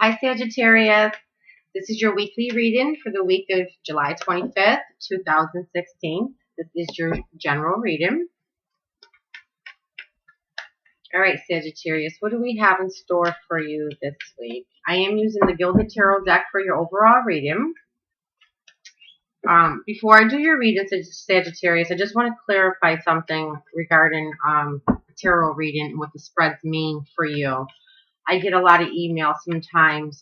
Hi, Sagittarius. This is your weekly reading for the week of July 25th, 2016. This is your general reading. All right, Sagittarius, what do we have in store for you this week? I am using the Gilded Tarot deck for your overall reading. Before I do your reading, Sagittarius, I just want to clarify something regarding tarot reading and what the spreads mean for you. I get a lot of emails sometimes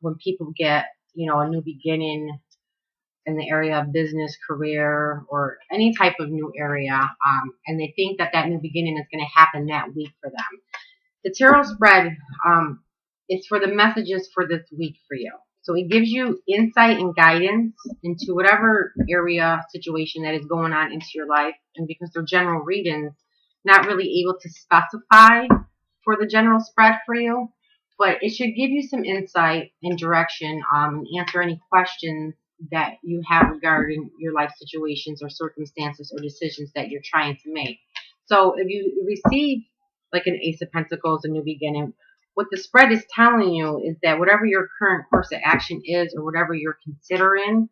when people get, a new beginning in the area of business, career, or any type of new area, and they think that that new beginning is going to happen that week for them. The tarot spread is for the messages for this week for you. So it gives you insight and guidance into whatever area, situation that is going on into your life. And because they're general readings, not really able to specify for the general spread for you, but it should give you some insight and direction and answer any questions that you have regarding your life situations or circumstances or decisions that you're trying to make. So if you receive like an Ace of Pentacles, a new beginning, what the spread is telling you is that whatever your current course of action is or whatever you're considering,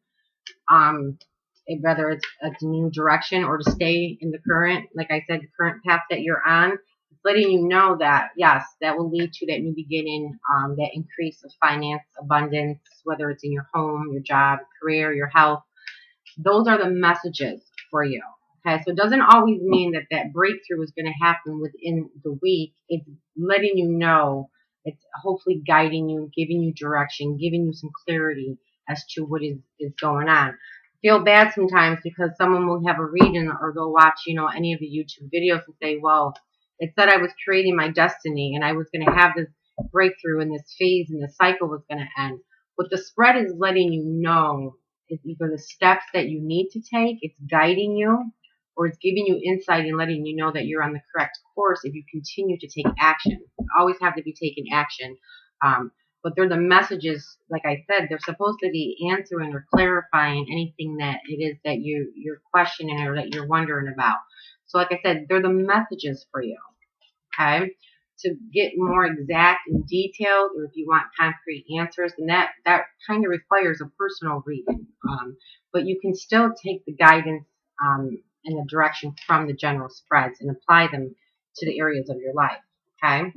whether it's a new direction or to stay in the current, like I said, the current path that you're on, it's letting you know that, yes, that will lead to that new beginning, that increase of finance, abundance, whether it's in your home, your job, career, your health. Those are the messages for you. Okay, so it doesn't always mean that that breakthrough is going to happen within the week. It's letting you know. It's hopefully guiding you, giving you direction, giving you some clarity as to what is going on. I feel bad sometimes because someone will have a reading or they'll watch, any of the YouTube videos and say, well, it said I was creating my destiny and I was going to have this breakthrough in this phase and the cycle was going to end. What the spread is letting you know is either the steps that you need to take, it's guiding you, or it's giving you insight and letting you know that you're on the correct course if you continue to take action. You always have to be taking action. But they're the messages, like I said, they're supposed to be answering or clarifying anything that it is that you're questioning or that you're wondering about. So like I said, they're the messages for you, okay? To get more exact and detailed, or if you want concrete answers, and that kind of requires a personal reading. But you can still take the guidance and the direction from the general spreads and apply them to the areas of your life, okay?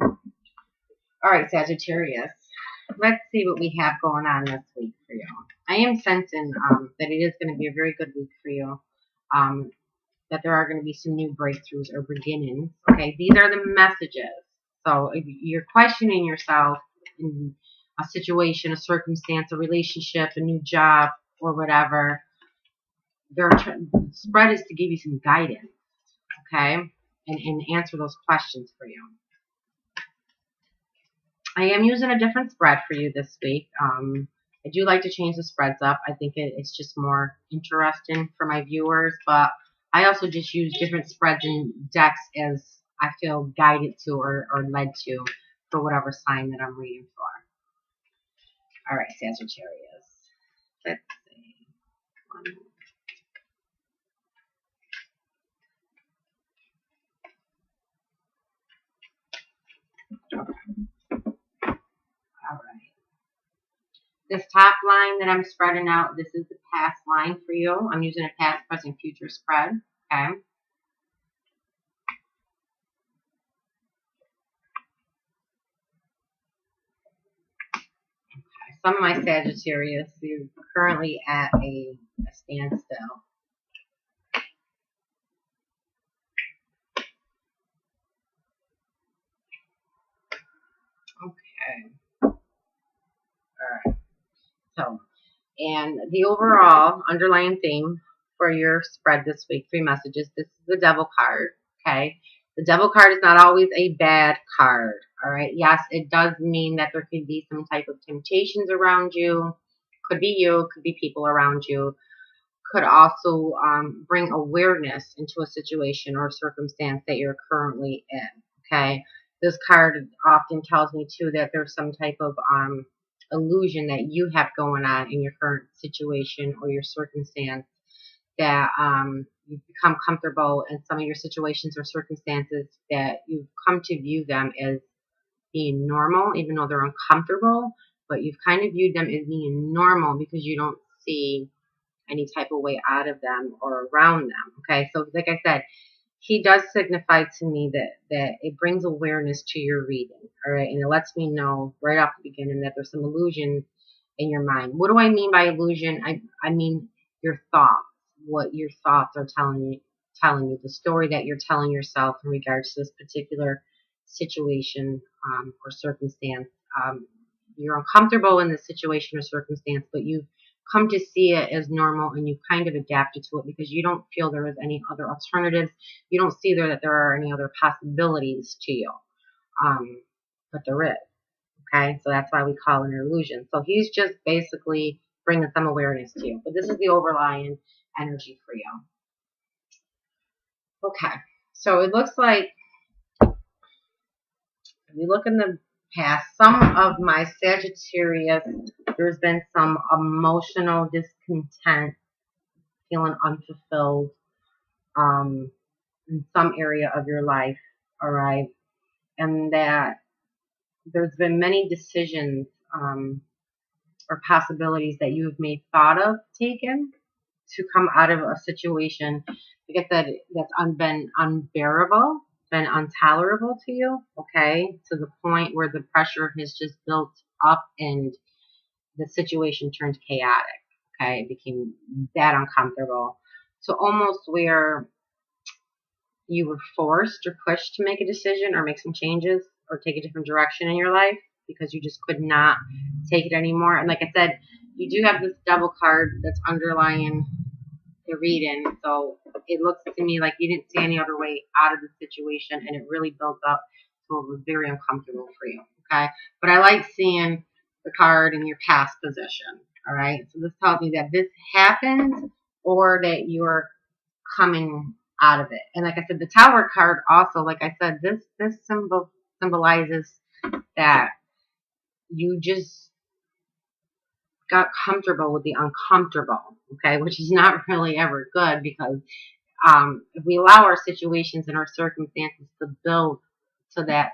All right, Sagittarius, let's see what we have going on this week for you. I am sensing that it is going to be a very good week for you, that there are going to be some new breakthroughs or beginnings, okay? These are the messages. So if you're questioning yourself in a situation, a circumstance, a relationship, a new job, or whatever, the spread is to give you some guidance, okay, and answer those questions for you. I am using a different spread for you this week. I do like to change the spreads up. I think it's just more interesting for my viewers, but I also just use different spreads and decks as I feel guided to or led to for whatever sign that I'm reading for. All right, Sagittarius. Let's see. All right. This top line that I'm spreading out, this is the past line for you. I'm using a past, present, future spread. Okay. Some of my Sagittarius, you're currently at a standstill. Okay. All right. So, and the overall underlying theme for your spread this week, 3 messages, this is the Devil card, okay? The Devil card is not always a bad card, all right? Yes, it does mean that there could be some type of temptations around you. Could be you, could be people around you. Could also bring awareness into a situation or circumstance that you're currently in, okay? This card often tells me, too, that there's some type of illusion that you have going on in your current situation or your circumstance, that you've become comfortable in some of your situations or circumstances, that you've come to view them as being normal, even though they're uncomfortable, but you've kind of viewed them as being normal because you don't see any type of way out of them or around them. Okay, so like I said, he does signify to me that it brings awareness to your reading, all right, and it lets me know right off the beginning that there's some illusion in your mind. What do I mean by illusion? I mean your thoughts, what your thoughts are telling you, the story that you're telling yourself in regards to this particular situation or circumstance. You're uncomfortable in this situation or circumstance, but you've come to see it as normal and you kind of adapted to it because you don't feel there is any other alternatives. You don't see that there are any other possibilities to you. But there is. Okay, so that's why we call it an illusion. So he's just basically bringing some awareness to you. But this is the overlying energy for you. Okay, so it looks like if we look in the past, some of my Sagittarius, there's been some emotional discontent, feeling unfulfilled in some area of your life, all right? And that there's been many decisions or possibilities that you've made thought of taken to come out of a situation, like I said, that's been unbearable, been intolerable to you, okay, to the point where the pressure has just built up and the situation turned chaotic, okay, it became that uncomfortable. So almost where you were forced or pushed to make a decision or make some changes or take a different direction in your life because you just could not take it anymore. And like I said, you do have this double card that's underlying the reading. So it looks to me like you didn't see any other way out of the situation and it really built up so it was very uncomfortable for you. Okay. But I like seeing the card in your past position. All right. So this tells me that this happened or that you're coming out of it. And like I said, the Tower card also, like I said, this symbolizes that you just got comfortable with the uncomfortable, okay, which is not really ever good because if we allow our situations and our circumstances to build to that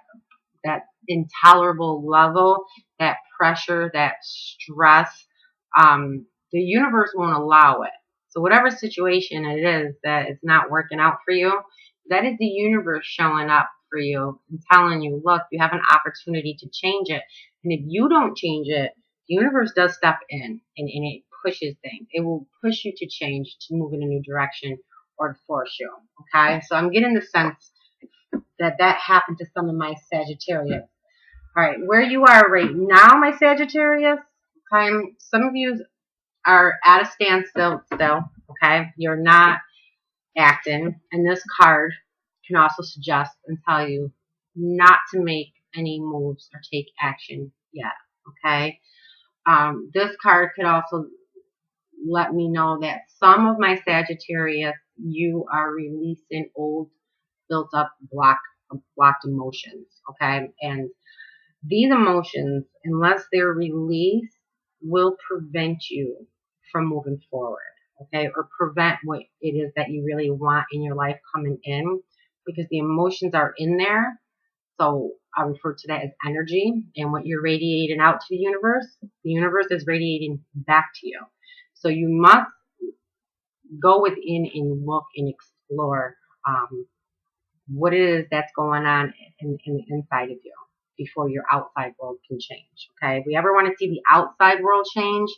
intolerable level, that pressure, that stress, the universe won't allow it. So whatever situation it is that it's not working out for you, that is the universe showing up for you and telling you, look, you have an opportunity to change it. And if you don't change it, the universe does step in and it pushes things. It will push you to change, to move in a new direction or to force you. Okay, so I'm getting the sense that happened to some of my Sagittarius. All right, where you are right now, my Sagittarius, okay, some of you are at a standstill still, okay? You're not acting. And this card can also suggest and tell you not to make any moves or take action yet, okay? This card could also let me know that some of my Sagittarius, you are releasing old, built up, blocked emotions, okay? And these emotions, unless they're released, will prevent you from moving forward, okay? Or prevent what it is that you really want in your life coming in because the emotions are in there. So I refer to that as energy and what you're radiating out to the universe is radiating back to you. So you must go within and look and explore what it is that's going on in the inside of you before your outside world can change, okay? If we ever want to see the outside world change,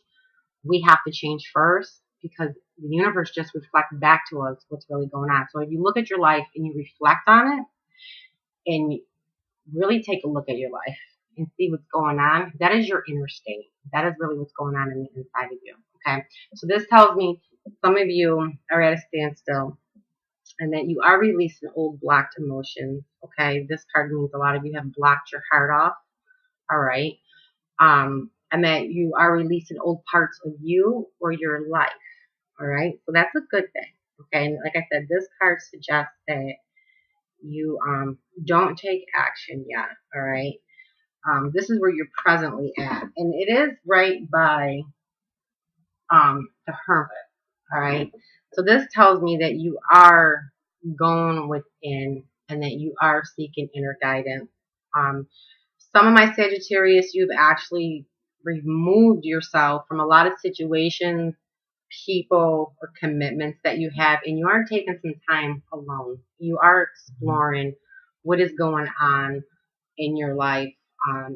we have to change first because the universe just reflects back to us what's really going on. So if you look at your life and you reflect on it and really take a look at your life and see what's going on, that is your inner state. That is really what's going on in the inside of you, okay? So this tells me some of you are at a standstill and that you are releasing old blocked emotions, okay? This card means a lot of you have blocked your heart off, all right? And that you are releasing old parts of you or your life, all right? So that's a good thing, okay? And like I said, this card suggests that you don't take action yet, all right? This is where you're presently at. And it is right by the Hermit, all right? So this tells me that you are going within and that you are seeking inner guidance. Some of my Sagittarius, you've actually removed yourself from a lot of situations, people, or commitments that you have, and you are taking some time alone. You are exploring what is going on in your life.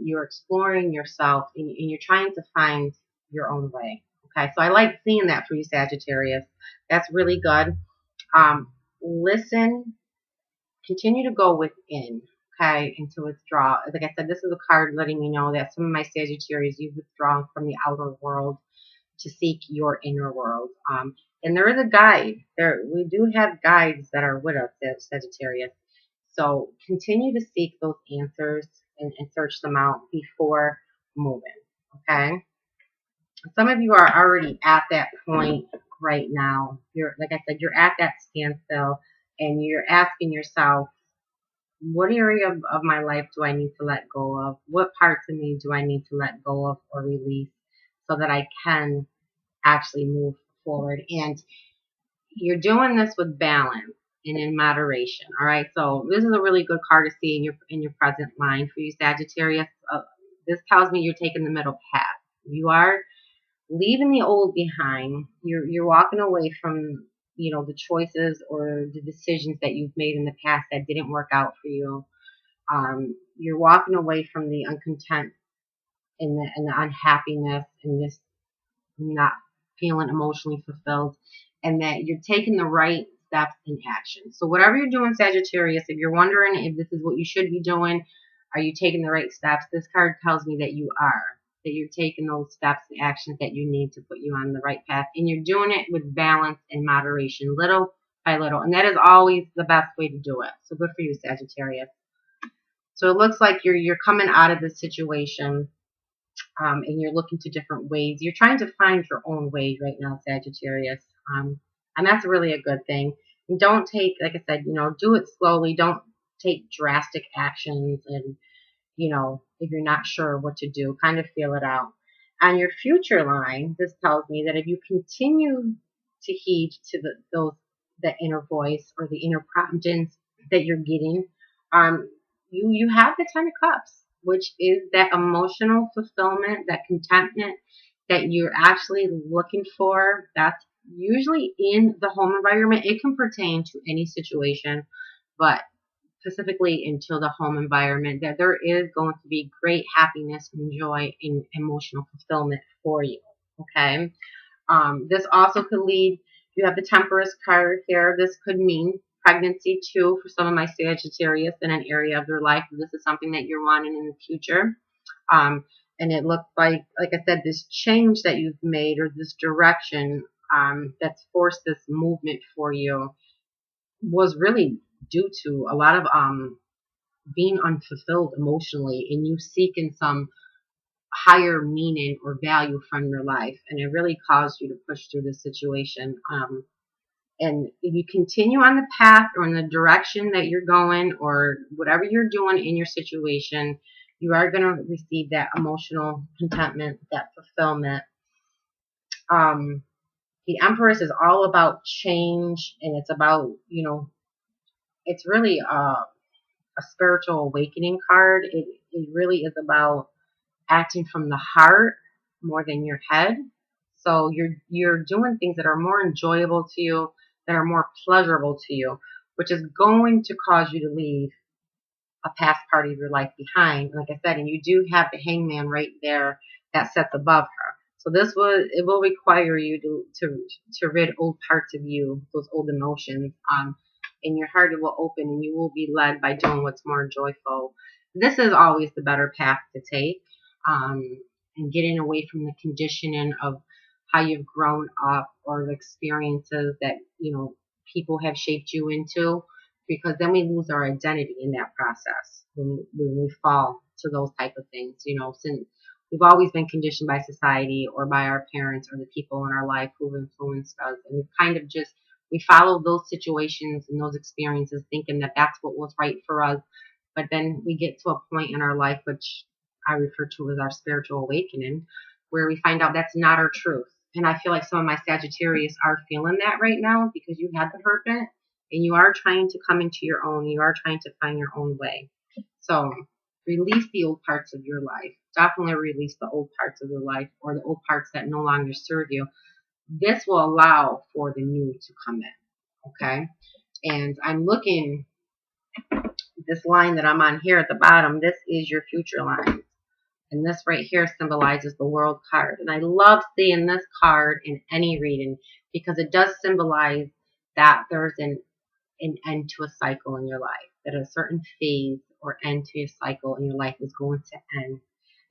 You're exploring yourself, and you're trying to find your own way. Okay, so I like seeing that for you, Sagittarius. That's really good. Listen, continue to go within, okay, and to withdraw. Like I said, this is a card letting me know that some of my Sagittarius, you've withdrawn from the outer world to seek your inner world. And there is a guide. We do have guides that are with us, Sagittarius. So continue to seek those answers and search them out before moving. Okay. Some of you are already at that point right now. Like I said, you're at that standstill, and you're asking yourself, what area of my life do I need to let go of? What parts of me do I need to let go of or release so that I can actually move forward? And you're doing this with balance and in moderation. All right. So this is a really good card to see in your present line for you, Sagittarius. This tells me you're taking the middle path. You are leaving the old behind. You're walking away from the choices or the decisions that you've made in the past that didn't work out for you. You're walking away from the uncontent and the unhappiness and this not feeling emotionally fulfilled, and that you're taking the right steps in action. So whatever you're doing, Sagittarius, if you're wondering if this is what you should be doing, are you taking the right steps? This card tells me that you are, that you're taking those steps and actions that you need to put you on the right path, and you're doing it with balance and moderation, little by little, and that is always the best way to do it. So good for you, Sagittarius. So it looks like you're coming out of this situation. And you're looking to different ways. You're trying to find your own way right now, Sagittarius. And that's really a good thing. And don't take, like I said, do it slowly. Don't take drastic actions. And, if you're not sure what to do, kind of feel it out. On your future line, this tells me that if you continue to heed to the inner voice or the inner promptings that you're getting, you have the 10 of Cups, which is that emotional fulfillment, that contentment that you're actually looking for. That's usually in the home environment. It can pertain to any situation, but specifically into the home environment, that there is going to be great happiness and joy and emotional fulfillment for you. Okay. This also could lead, you have the Temperance card here. This could mean pregnancy too for some of my Sagittarius in an area of their life. This is something that you're wanting in the future. And it looks like I said, this change that you've made or this direction that's forced this movement for you was really due to a lot of being unfulfilled emotionally and you seeking some higher meaning or value from your life. And it really caused you to push through this situation. And if you continue on the path or in the direction that you're going or whatever you're doing in your situation, you are going to receive that emotional contentment, that fulfillment. The Empress is all about change, and it's about, it's really a spiritual awakening card. It really is about acting from the heart more than your head. So you're doing things that are more enjoyable to you, that are more pleasurable to you, which is going to cause you to leave a past part of your life behind, like I said, and you do have the Hangman right there that sits above her. So it will require you to rid old parts of you, those old emotions, and your heart will open and you will be led by doing what's more joyful. This is always the better path to take, and getting away from the conditioning of how you've grown up or the experiences that, people have shaped you into, because then we lose our identity in that process when we fall to those type of things, since we've always been conditioned by society or by our parents or the people in our life who've influenced us. And we've kind of we follow those situations and those experiences thinking that that's what was right for us. But then we get to a point in our life, which I refer to as our spiritual awakening, where we find out that's not our truth. And I feel like some of my Sagittarius are feeling that right now because you had the Hermit and you are trying to come into your own. You are trying to find your own way. So Release the old parts of your life. Definitely release the old parts of your life, or the old parts that no longer serve you. This will allow for the new to come in. Okay? And I'm looking, this line that I'm on here at the bottom, this is your future line. And this right here symbolizes the World card. And I love seeing this card in any reading because it does symbolize that there's an end to a cycle in your life, that a certain phase or end to a cycle in your life is going to end.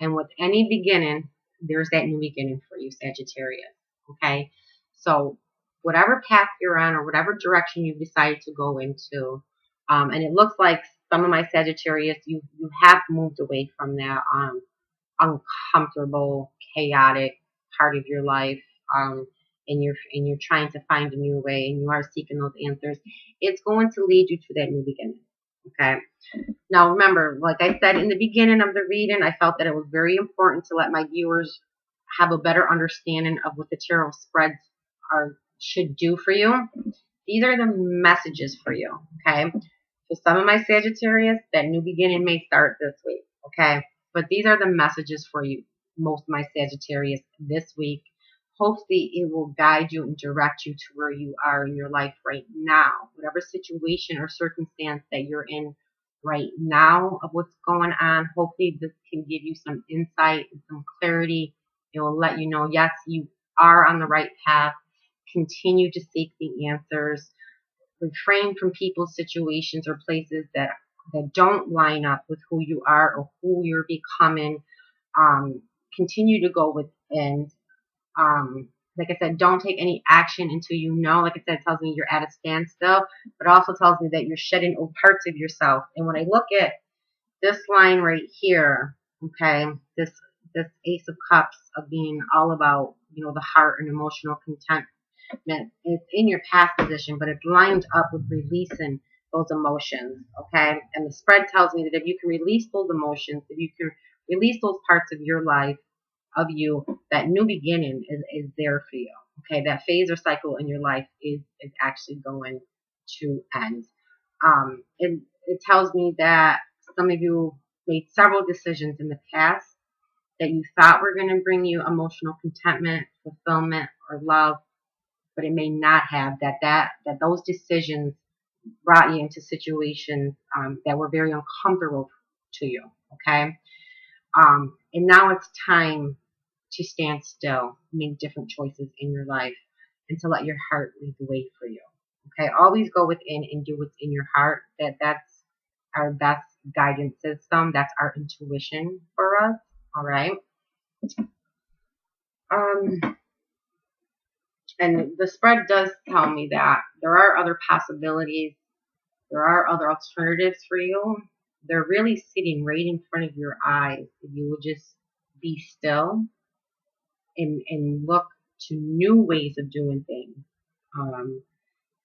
And with any beginning, there's that new beginning for you, Sagittarius. Okay? So whatever path you're on or whatever direction you decide to go into, and it looks like some of my Sagittarius, you have moved away from that uncomfortable, chaotic part of your life, and you're trying to find a new way, and you are seeking those answers. It's going to lead you to that new beginning. Okay. Now remember, like I said in the beginning of the reading, I felt that it was very important to let my viewers have a better understanding of what the tarot spreads should do for you. These are the messages for you. Okay. For some of my Sagittarius, that new beginning may start this week. Okay. But these are the messages for you, most of my Sagittarius, this week. Hopefully it will guide you and direct you to where you are in your life right now. Whatever situation or circumstance that you're in right now of what's going on, hopefully this can give you some insight and some clarity. It will let you know, yes, you are on the right path. Continue to seek the answers. Refrain from people, situations, or places that don't line up with who you are or who you're becoming. Continue to go within. Like I said, don't take any action until you know. Like I said, it tells me you're at a standstill, but it also tells me that you're shedding old parts of yourself. And when I look at this line right here, okay, this Ace of Cups of being all about, the heart and emotional contentment, it's in your past position, but it's lined up with releasing those emotions, okay? And the spread tells me that if you can release those emotions, if you can release those parts of your life, of you, that new beginning is there for you, okay? That phase or cycle in your life is actually going to end. It tells me that some of you made several decisions in the past that you thought were going to bring you emotional contentment, fulfillment, or love, but it may not have. That those decisions brought you into situations that were very uncomfortable to you, okay? And now it's time to stand still, make different choices in your life, and to let your heart lead the way for you. Okay, always go within and do what's in your heart. That's our best guidance system. That's our intuition for us. All right. And the spread does tell me that there are other possibilities. There are other alternatives for you. They're really sitting right in front of your eyes. If you would just be still and look to new ways of doing things,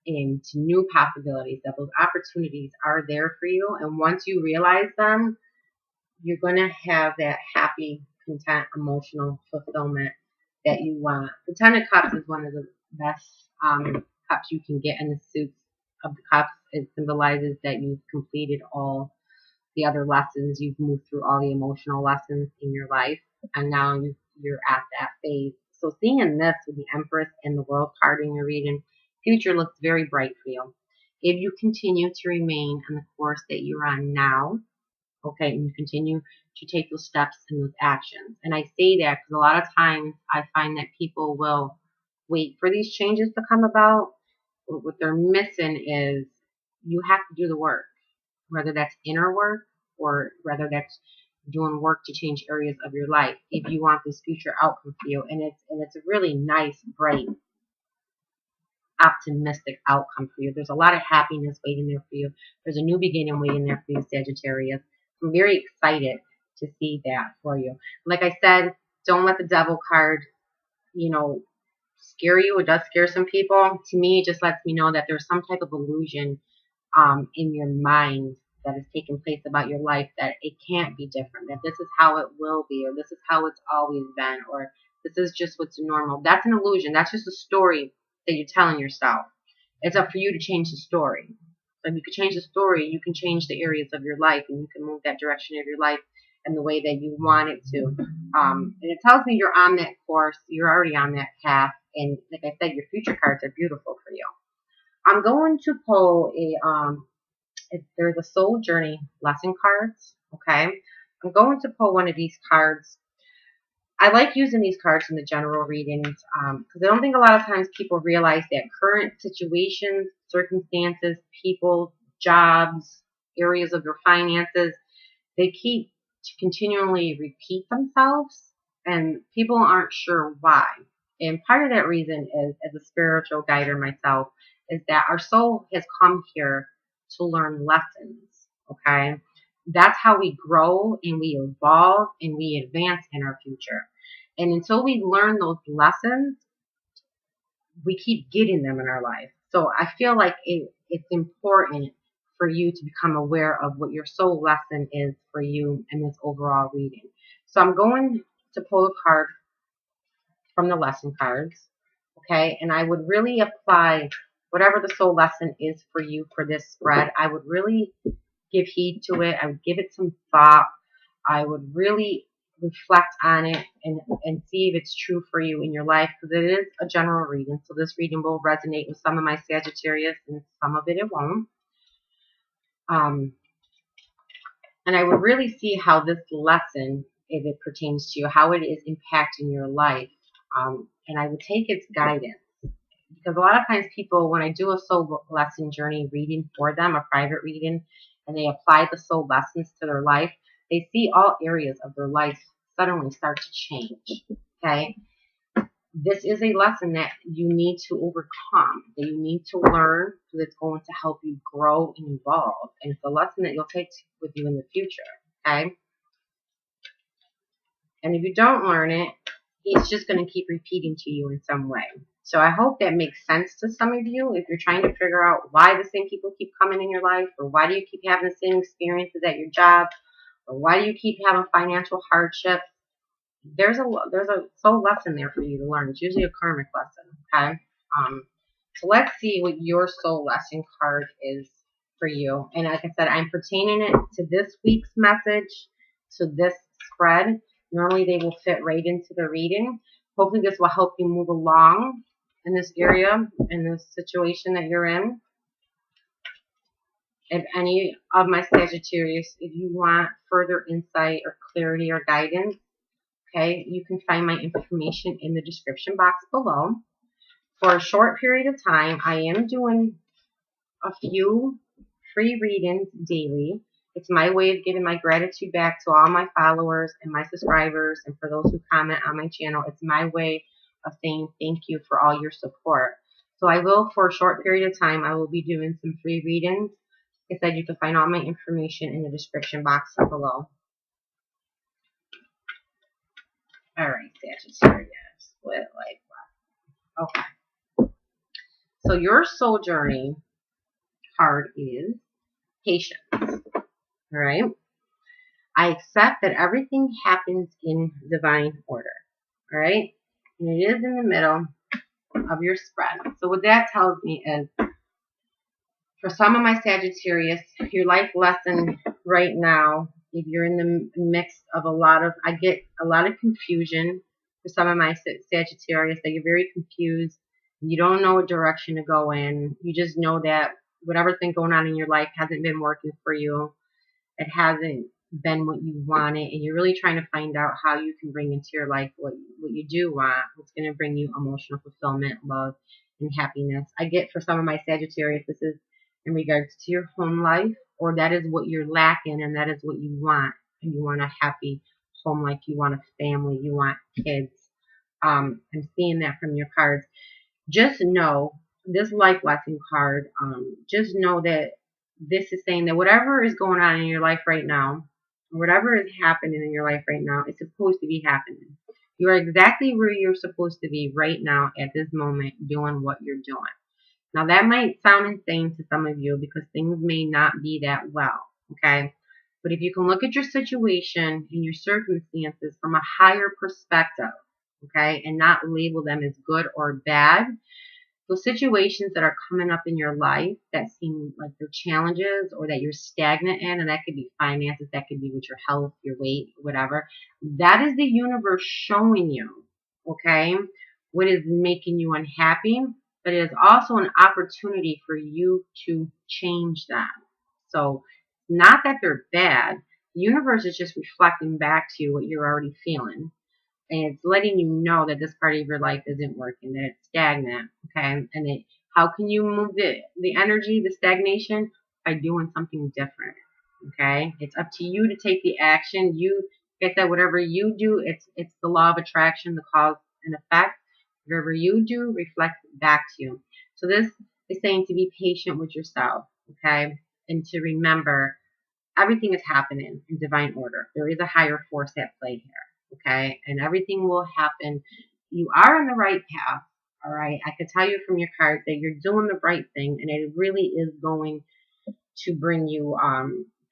and to new possibilities, that those opportunities are there for you. And once you realize them, you're going to have that happy, content, emotional fulfillment that you want. The Ten of Cups is one of the best cups you can get in the suits of the cups. It symbolizes that you've completed all the other lessons. You've moved through all the emotional lessons in your life, and now you're at that phase. So seeing this with the Empress and the World card in your reading, future looks very bright for you. If you continue to remain on the course that you're on now, okay, and you continue to take those steps and those actions. And I say that because a lot of times I find that people will wait for these changes to come about. What they're missing is you have to do the work, whether that's inner work or whether that's doing work to change areas of your life if you want this future outcome for you. And it's a really nice, bright, optimistic outcome for you. There's a lot of happiness waiting there for you. There's a new beginning waiting there for you, Sagittarius. I'm very excited to see that for you. Like I said, don't let the Devil card, scare you. It does scare some people. To me, it just lets me know that there's some type of illusion in your mind that is taking place about your life, that it can't be different, that this is how it will be, or this is how it's always been, or this is just what's normal. That's an illusion. That's just a story that you're telling yourself. It's up for you to change the story. If you could change the story, you can change the areas of your life, and you can move that direction of your life in the way that you want it to. And it tells me you're on that course. You're already on that path. And like I said, your future cards are beautiful for you. I'm going to pull there's a soul journey lesson cards. Okay. I'm going to pull one of these cards. I like using these cards in the general readings because I don't think a lot of times people realize that current situations, circumstances, people, jobs, areas of your finances, they keep to continually repeat themselves, and people aren't sure why. And part of that reason is, as a spiritual guider myself, is that our soul has come here to learn lessons. Okay, that's how we grow and we evolve and we advance in our future. And until we learn those lessons, we keep getting them in our life. So I feel like it's important for you to become aware of what your soul lesson is for you in this overall reading. So I'm going to pull a card from the lesson cards, okay? And I would really apply whatever the soul lesson is for you for this spread. I would really give heed to it. I would give it some thought. I would really reflect on it and see if it's true for you in your life, because it is a general reading. So this reading will resonate with some of my Sagittarius and some of it won't. And I would really see how this lesson, if it pertains to you, how it is impacting your life. And I would take its guidance. Because a lot of times people, when I do a soul lesson journey reading for them, a private reading, and they apply the soul lessons to their life, they see all areas of their life suddenly start to change. Okay? This is a lesson that you need to overcome, that you need to learn, because it's going to help you grow and evolve. And it's a lesson that you'll take with you in the future. Okay? And if you don't learn it, it's just going to keep repeating to you in some way. So I hope that makes sense to some of you. If you're trying to figure out why the same people keep coming in your life, or why do you keep having the same experiences at your job, or why do you keep having financial hardship, there's a soul lesson there for you to learn. It's usually a karmic lesson, okay? So let's see what your soul lesson card is for you. And like I said, I'm pertaining it to this week's message, to this spread. Normally they will fit right into the reading. Hopefully this will help you move along in this area, in this situation that you're in. If any of my Sagittarius, if you want further insight or clarity or guidance, okay, you can find my information in the description box below. For a short period of time, I am doing a few free readings daily. It's my way of giving my gratitude back to all my followers and my subscribers, and for those who comment on my channel. It's my way of saying thank you for all your support. So I will, for a short period of time, I will be doing some free readings. Like I said, you can find all my information in the description box below. Alright, Sagittarius. What life? Okay. So your soul journey card is patience. Alright. I accept that everything happens in divine order. Alright. And it is in the middle of your spread. So what that tells me is, for some of my Sagittarius, your life lesson right now, if you're in the mix of I get a lot of confusion for some of my Sagittarius, that you're very confused. You don't know what direction to go in. You just know that whatever's been going on in your life hasn't been working for you. It hasn't been what you wanted, and you're really trying to find out how you can bring into your life what you do want, what's going to bring you emotional fulfillment, love, and happiness. I get for some of my Sagittarius, this is in regards to your home life, or that is what you're lacking, and that is what you want. And you want a happy home life, you want a family, you want kids. I'm seeing that from your cards. Just know, this life lesson card, just know that this is saying that whatever is going on in your life right now, whatever is happening in your life right now, is supposed to be happening. You are exactly where you're supposed to be right now at this moment, doing what you're doing. Now that might sound insane to some of you, because things may not be that well, okay? But if you can look at your situation and your circumstances from a higher perspective, okay, and not label them as good or bad, Those situations that are coming up in your life that seem like they're challenges or that you're stagnant in, and that could be finances, that could be with your health, your weight, whatever. That is the universe showing you, okay, what is making you unhappy, but it is also an opportunity for you to change that. So, not that they're bad. The universe is just reflecting back to you what you're already feeling, and it's letting you know that this part of your life isn't working, that it's stagnant, okay? And how can you move the energy, the stagnation? By doing something different, okay? It's up to you to take the action. You get that whatever you do, it's the law of attraction, the cause and effect. Whatever you do reflects back to you. So this is saying to be patient with yourself, okay? And to remember everything is happening in divine order. There is a higher force at play here, okay? And everything will happen. You are on the right path, all right? I can tell you from your card that you're doing the right thing, and it really is going to bring you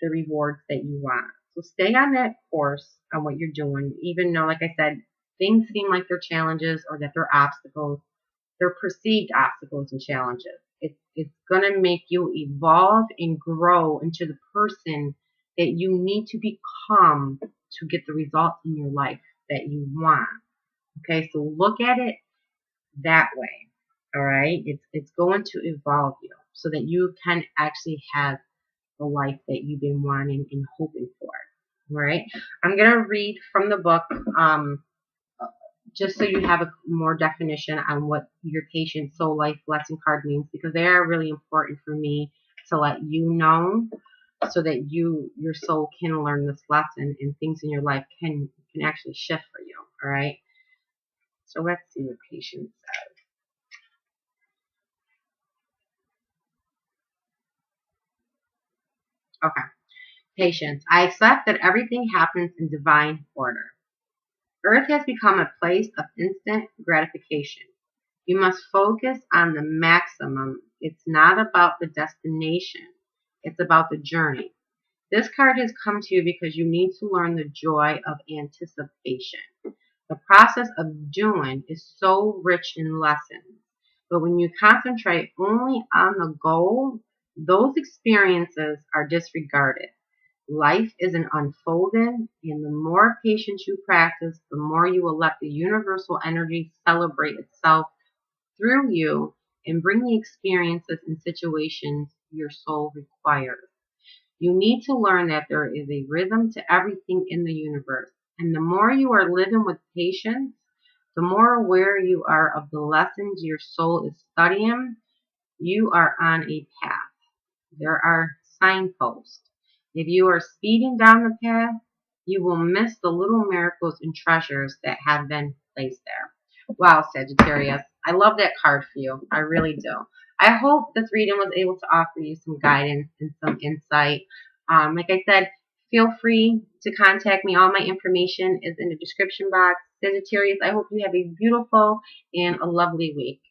the rewards that you want. So stay on that course on what you're doing, even though, like I said, things seem like they're challenges or that they're obstacles. They're perceived obstacles and challenges. It's going to make you evolve and grow into the person that you need to become to get the results in your life that you want. Okay, so look at it that way. All right, it's going to evolve you so that you can actually have the life that you've been wanting and hoping for. All right, I'm going to read from the book. Just so you have a more definition on what your patient soul life lesson card means, because they are really important for me to let you know so that your soul can learn this lesson and things in your life can actually shift for you. All right. So let's see what patient says. Okay. Patience. I accept that everything happens in divine order. Earth has become a place of instant gratification. You must focus on the maximum. It's not about the destination. It's about the journey. This card has come to you because you need to learn the joy of anticipation. The process of doing is so rich in lessons. But when you concentrate only on the goal, those experiences are disregarded. Life is an unfolding, and the more patience you practice, the more you will let the universal energy celebrate itself through you and bring the experiences and situations your soul requires. You need to learn that there is a rhythm to everything in the universe. And the more you are living with patience, the more aware you are of the lessons your soul is studying. You are on a path. There are signposts. If you are speeding down the path, you will miss the little miracles and treasures that have been placed there. Wow, Sagittarius. I love that card for you. I really do. I hope this reading was able to offer you some guidance and some insight. Like I said, feel free to contact me. All my information is in the description box. Sagittarius, I hope you have a beautiful and a lovely week.